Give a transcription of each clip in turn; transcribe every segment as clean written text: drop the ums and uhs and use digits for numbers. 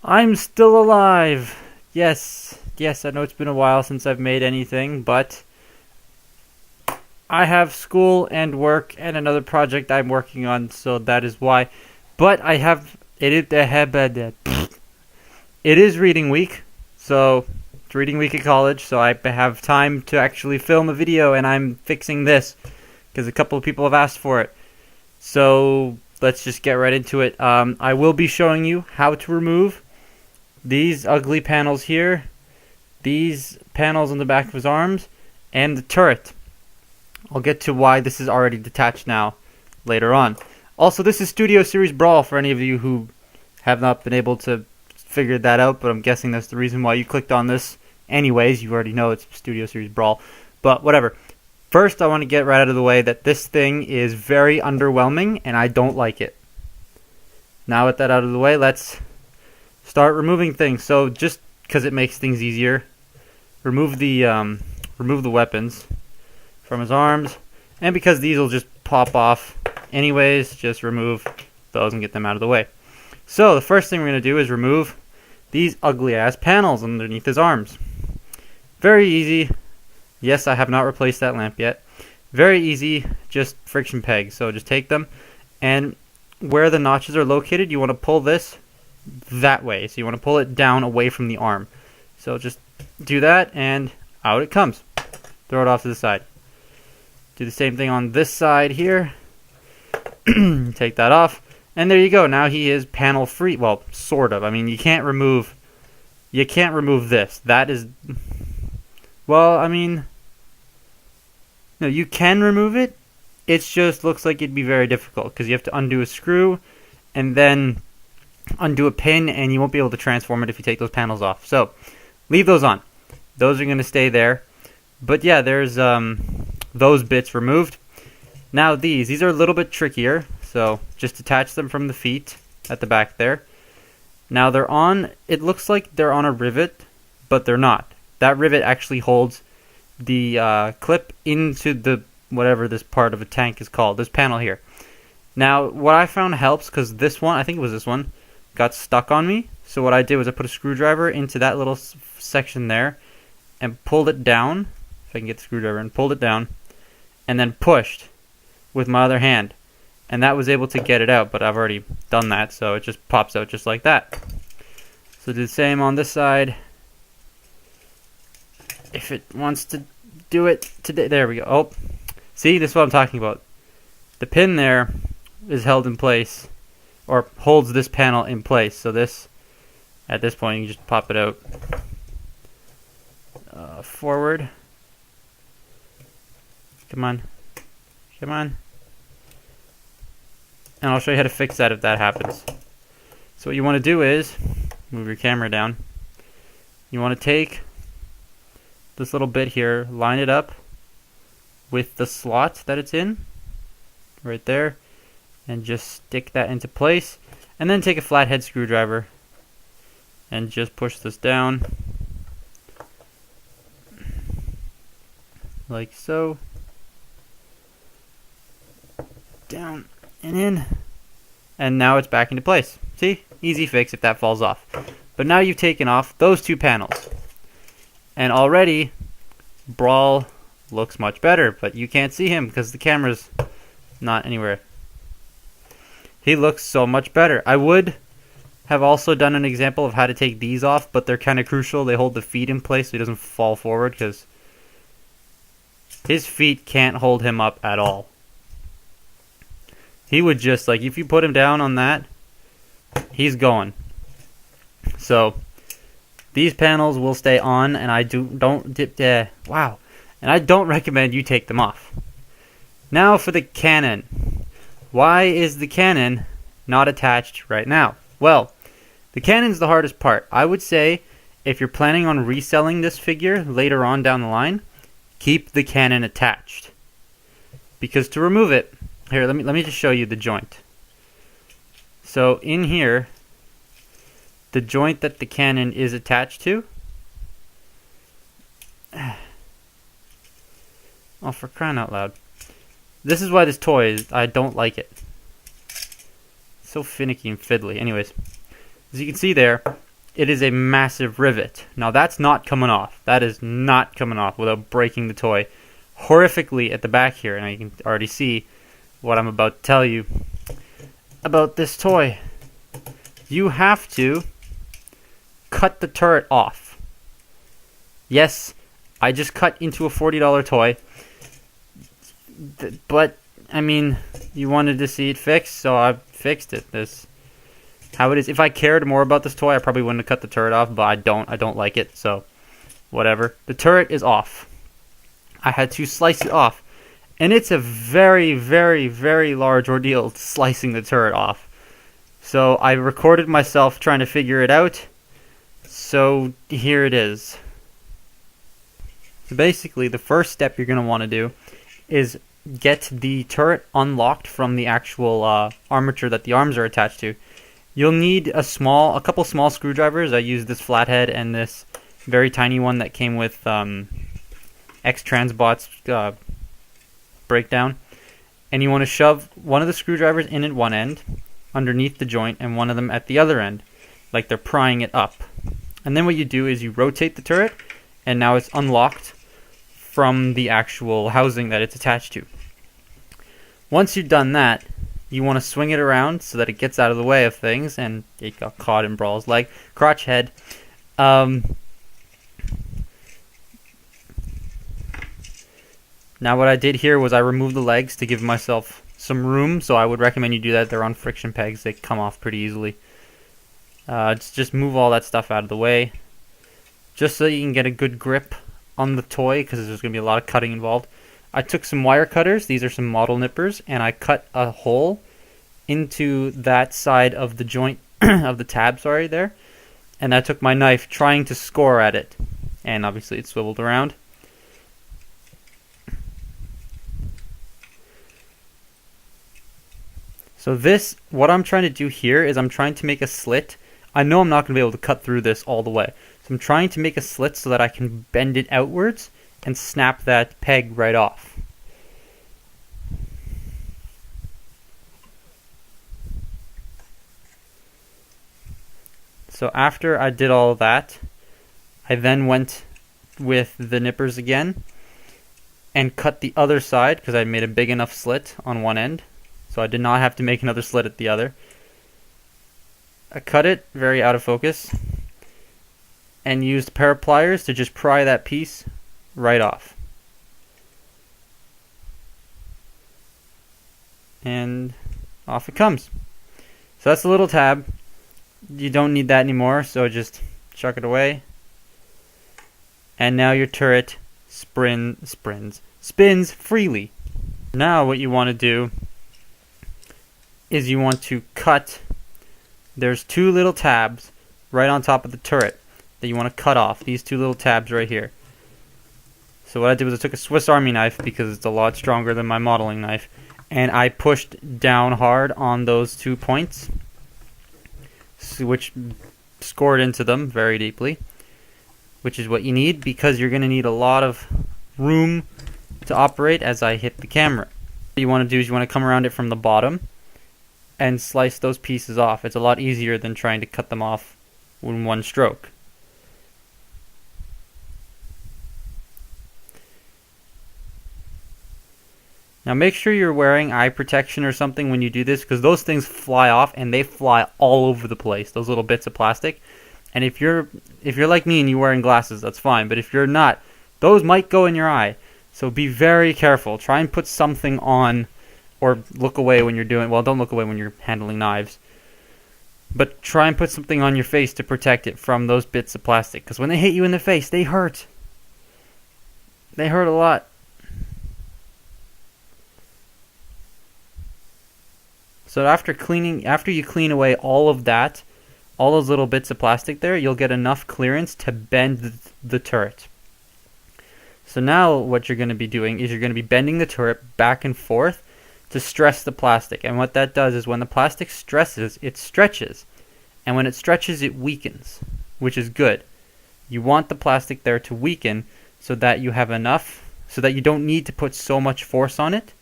I'm still alive. Yes, yes, I know it's been a while since I've made anything, but I have school and work and another project I'm working on, so that is why. But I have it is reading week, so it's reading week at college, so I have time to actually film a video, and I'm fixing this because a couple of people have asked for it. So let's just get right into it. I will be showing you how to remove these ugly panels here, these panels on the back of his arms, and the turret. I'll get to why this is already detached now later on. Also, this is Studio Series Brawl for any of you who have not been able to figure that out, but I'm guessing that's the reason why you clicked on this. Anyways, you already know it's Studio Series Brawl, but whatever. First, I want to get right out of the way that this thing is very underwhelming, and I don't like it. Now with that out of the way, let's start removing things. So just because it makes things easier, remove the weapons from his arms, and because these will just pop off anyways, just remove those and get them out of the way. So the first thing we're going to do is remove these ugly ass panels underneath his arms. Very easy. Yes, I have not replaced that lamp yet. Very easy, just friction pegs. So just take them, and where the notches are located, you want to pull this that way. So you want to pull it down away from the arm. So just do that, and out it comes. Throw it off to the side. Do the same thing on this side here. Take that off, and there you go. Now he is panel free. Well, sort of. I mean, you can't remove this. That is, well, I mean, no, you can remove it. It just looks like it'd be very difficult because you have to undo a screw and then undo a pin, and you won't be able to transform it if you take those panels off. So leave those on. Those are going to stay there. But yeah, there's those bits removed. Now these are a little bit trickier, so just attach them from the feet at the back there. Now they're on, it looks like they're on a rivet, but they're not. That rivet actually holds the clip into the whatever this part of a tank is called, this panel here. Now what I found helps, because this one, I think it was this one, got stuck on me. So what I did was I put a screwdriver into that little section there and pulled it down, if I can get the screwdriver, and pulled it down, and then pushed with my other hand, and that was able to get it out, but I've already done that, so it just pops out just like that. So do the same on this side. If it wants to do it today, there we go. Oh, see, this is what I'm talking about. The pin there is held in place, or holds this panel in place, so this, at this point, you can just pop it out forward. Come on. Come on. And I'll show you how to fix that if that happens. So what you want to do is move your camera down. You want to take this little bit here, line it up with the slot that it's in, right there, and just stick that into place. And then take a flathead screwdriver and just push this down, like so. Down and in, and now it's back into place. See? Easy fix if that falls off. But now you've taken off those two panels, and already Brawl looks much better, but you can't see him because the camera's not anywhere. He looks so much better. I would have also done an example of how to take these off, but they're kind of crucial. They hold the feet in place so he doesn't fall forward, because his feet can't hold him up at all. He would just, like, if you put him down on that, he's going. So these panels will stay on, and I don't recommend you take them off. Now for the cannon. Why is the cannon not attached right now? Well, the cannon's the hardest part. I would say if you're planning on reselling this figure later on down the line, keep the cannon attached. Because to remove it, here, let me just show you the joint. So in here, the joint that the cannon is attached to. Oh, for crying out loud. This is why this toy is, I don't like it. It's so finicky and fiddly. Anyways, as you can see there, it is a massive rivet. Now that's not coming off. That is not coming off without breaking the toy horrifically at the back here. And you can already see what I'm about to tell you about this toy. You have to cut the turret off. Yes, I just cut into a $40 toy. But, I mean, you wanted to see it fixed, so I fixed it. This how it is. If I cared more about this toy, I probably wouldn't have cut the turret off, but I don't. I don't like it, so whatever. The turret is off. I had to slice it off. And it's a very, very, very large ordeal slicing the turret off. So I recorded myself trying to figure it out. So here it is. So basically, the first step you're going to want to do is get the turret unlocked from the actual armature that the arms are attached to. You'll need a couple small screwdrivers. I used this flathead and this very tiny one that came with X-Transbot's breakdown. And you want to shove one of the screwdrivers in at one end, underneath the joint, and one of them at the other end, like they're prying it up. And then what you do is you rotate the turret, and now it's unlocked from the actual housing that it's attached to. Once you've done that, you want to swing it around so that it gets out of the way of things, and it got caught in Brawl's leg. Crotch head. Now what I did here was I removed the legs to give myself some room, so I would recommend you do that. They're on friction pegs. They come off pretty easily. Just move all that stuff out of the way, just so you can get a good grip on the toy, because there's going to be a lot of cutting involved. I took some wire cutters. These are some model nippers, and I cut a hole into that side of the joint of the tab, there. And I took my knife trying to score at it, and obviously it swiveled around. So what I'm trying to do here is I'm trying to make a slit. I know I'm not going to be able to cut through this all the way. So I'm trying to make a slit so that I can bend it outwards and snap that peg right off. So after I did all of that, I then went with the nippers again and cut the other side, because I made a big enough slit on one end. So I did not have to make another slit at the other. I cut it very out of focus and used a pair of pliers to just pry that piece right off. And off it comes. So that's the little tab. You don't need that anymore, so just chuck it away. And now your turret spins freely. Now what you want to do is you want to cut. There's two little tabs right on top of the turret that you want to cut off. These two little tabs right here. So what I did was I took a Swiss Army knife, because it's a lot stronger than my modeling knife, and I pushed down hard on those 2 points, which scored into them very deeply, which is what you need, because you're going to need a lot of room to operate as I hit the camera. What you want to do is you want to come around it from the bottom and slice those pieces off. It's a lot easier than trying to cut them off in one stroke. Now make sure you're wearing eye protection or something when you do this, because those things fly off and they fly all over the place, those little bits of plastic. And if you're like me and you're wearing glasses, that's fine. But if you're not, those might go in your eye. So be very careful. Try and put something on, or look away when you're doing, well, don't look away when you're handling knives. But try and put something on your face to protect it from those bits of plastic, because when they hit you in the face, they hurt. They hurt a lot. So after you clean away all of that, all those little bits of plastic there, you'll get enough clearance to bend the turret. So now what you're going to be doing is you're going to be bending the turret back and forth to stress the plastic. And what that does is when the plastic stresses, it stretches. And when it stretches, it weakens, which is good. You want the plastic there to weaken so that you have enough, so that you don't need to put so much force on it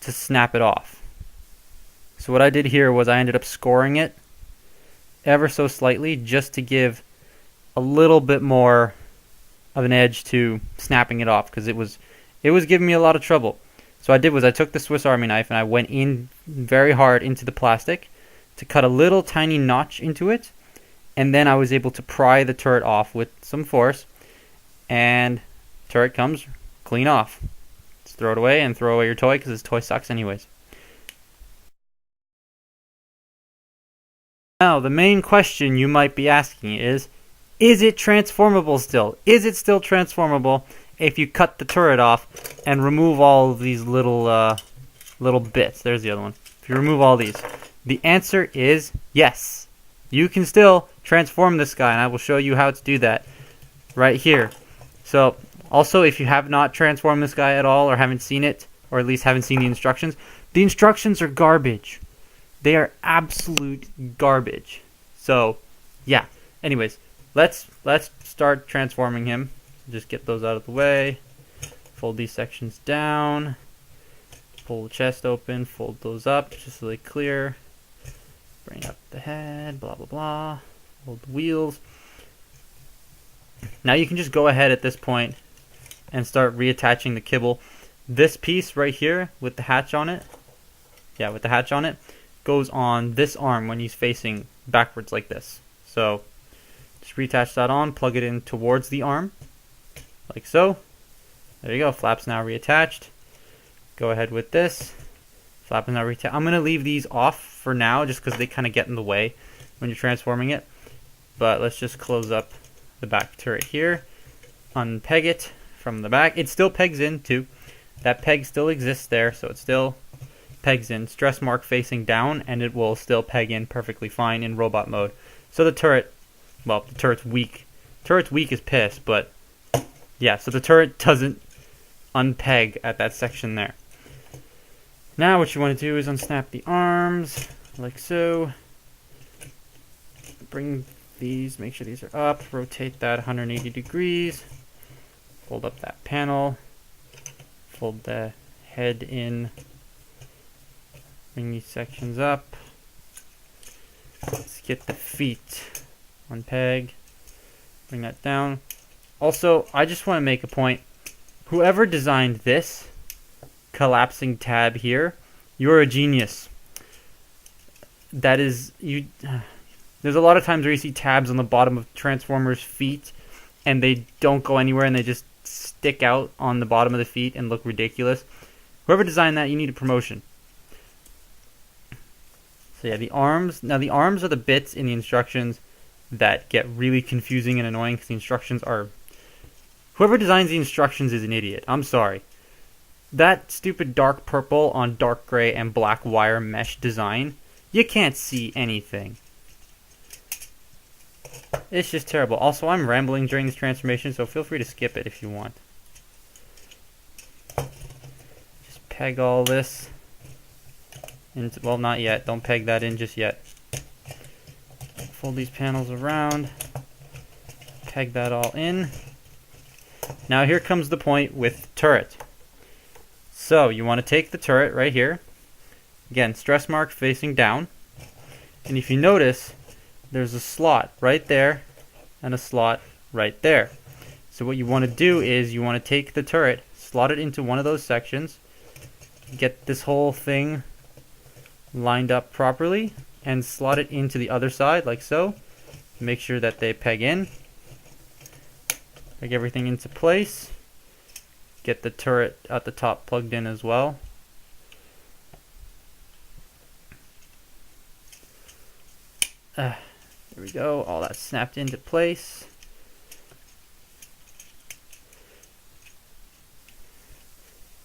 to snap it off. So what I did here was I ended up scoring it ever so slightly just to give a little bit more of an edge to snapping it off, because it was giving me a lot of trouble. So I took the Swiss Army knife and I went in very hard into the plastic to cut a little tiny notch into it, and then I was able to pry the turret off with some force, and turret comes clean off. Just throw it away and throw away your toy, because this toy sucks anyways. Now, the main question you might be asking is it transformable still? Is it still transformable if you cut the turret off and remove all of these little bits? There's the other one. If you remove all these, the answer is yes. You can still transform this guy, and I will show you how to do that right here. So, also, if you have not transformed this guy at all, or haven't seen it, or at least haven't seen the instructions are garbage. They are absolute garbage. So, yeah. Anyways, let's start transforming him. Just get those out of the way. Fold these sections down. Pull the chest open. Fold those up just so they clear. Bring up the head. Blah, blah, blah. Hold the wheels. Now you can just go ahead at this point and start reattaching the kibble. This piece right here with the hatch on it, goes on this arm when he's facing backwards like this. So just reattach that on, plug it in towards the arm, like so. There you go, flap's now reattached. Go ahead with this. Flap is now reattached. I'm going to leave these off for now just because they kind of get in the way when you're transforming it. But let's just close up the back turret here, unpeg it from the back. It still pegs in too. That peg still exists there, so it still pegs in. Stress mark facing down, and it will still peg in perfectly fine in robot mode. So the turret, well, the turret's weak. Turret's weak as piss, but yeah, so the turret doesn't unpeg at that section there. Now what you want to do is unsnap the arms, like so. Bring these, make sure these are up, rotate that 180 degrees, fold up that panel, fold the head in, bring these sections up. Let's get the feet on peg, bring that down. Also, I just want to make a point. Whoever designed this collapsing tab here, you're a genius. That is, there's a lot of times where you see tabs on the bottom of Transformers' feet and they don't go anywhere and they just stick out on the bottom of the feet and look ridiculous. Whoever designed that, you need a promotion. So yeah, the arms. Now the arms are the bits in the instructions that get really confusing and annoying because the instructions are... Whoever designs the instructions is an idiot. I'm sorry. That stupid dark purple on dark gray and black wire mesh design, you can't see anything. It's just terrible. Also, I'm rambling during this transformation, so feel free to skip it if you want. Just peg all this into, well, not yet. Don't peg that in just yet. Fold these panels around. Peg that all in. Now here comes the point with turret. So you want to take the turret right here. Again, stress mark facing down. And if you notice, there's a slot right there and a slot right there. So what you want to do is you want to take the turret, slot it into one of those sections, get this whole thing lined up properly, and slot it into the other side like so. Make sure that they peg in. Peg everything into place. Get the turret at the top plugged in as well. There we go, all that snapped into place.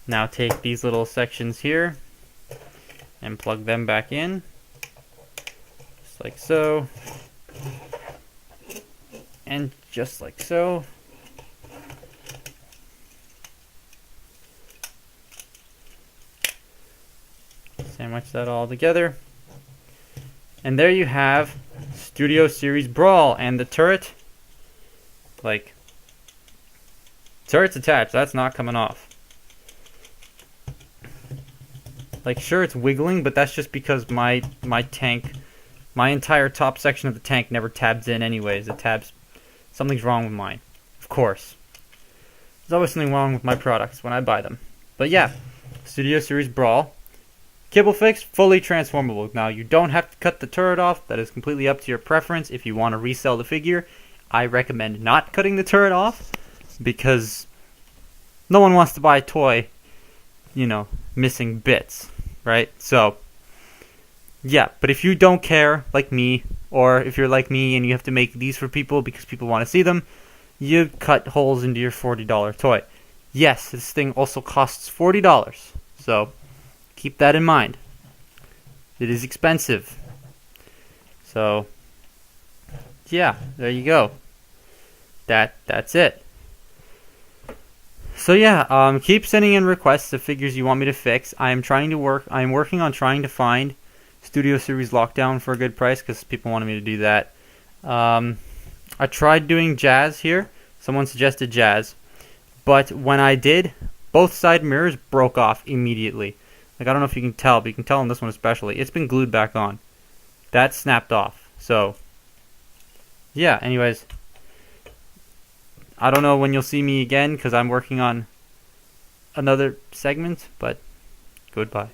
Now take these little sections here and plug them back in, just like so, and just like so. Sandwich that all together. And there you have Studio Series Brawl, and the turret, like, turret's attached, that's not coming off. Like, sure, it's wiggling, but that's just because my tank My entire top section of the tank never tabs in anyways. It tabs... Something's wrong with mine. Of course. There's always something wrong with my products when I buy them. But yeah, Studio Series Brawl. Kibble fix, fully transformable. Now, you don't have to cut the turret off. That is completely up to your preference. If you want to resell the figure, I recommend not cutting the turret off, because no one wants to buy a toy, you know, missing bits, right? So, yeah, but if you don't care, like me, or if you're like me and you have to make these for people because people want to see them, you cut holes into your $40 toy. Yes, this thing also costs $40, so keep that in mind. It is expensive. So, yeah, there you go. That's it. So yeah, keep sending in requests of figures you want me to fix. I'm working on trying to find Studio Series Lockdown for a good price because people wanted me to do that. I tried doing Jazz here. Someone suggested Jazz, but when I did, both side mirrors broke off immediately. Like, I don't know if you can tell, but you can tell on this one especially. It's been glued back on. That snapped off. So, yeah, anyways. I don't know when you'll see me again because I'm working on another segment, but goodbye.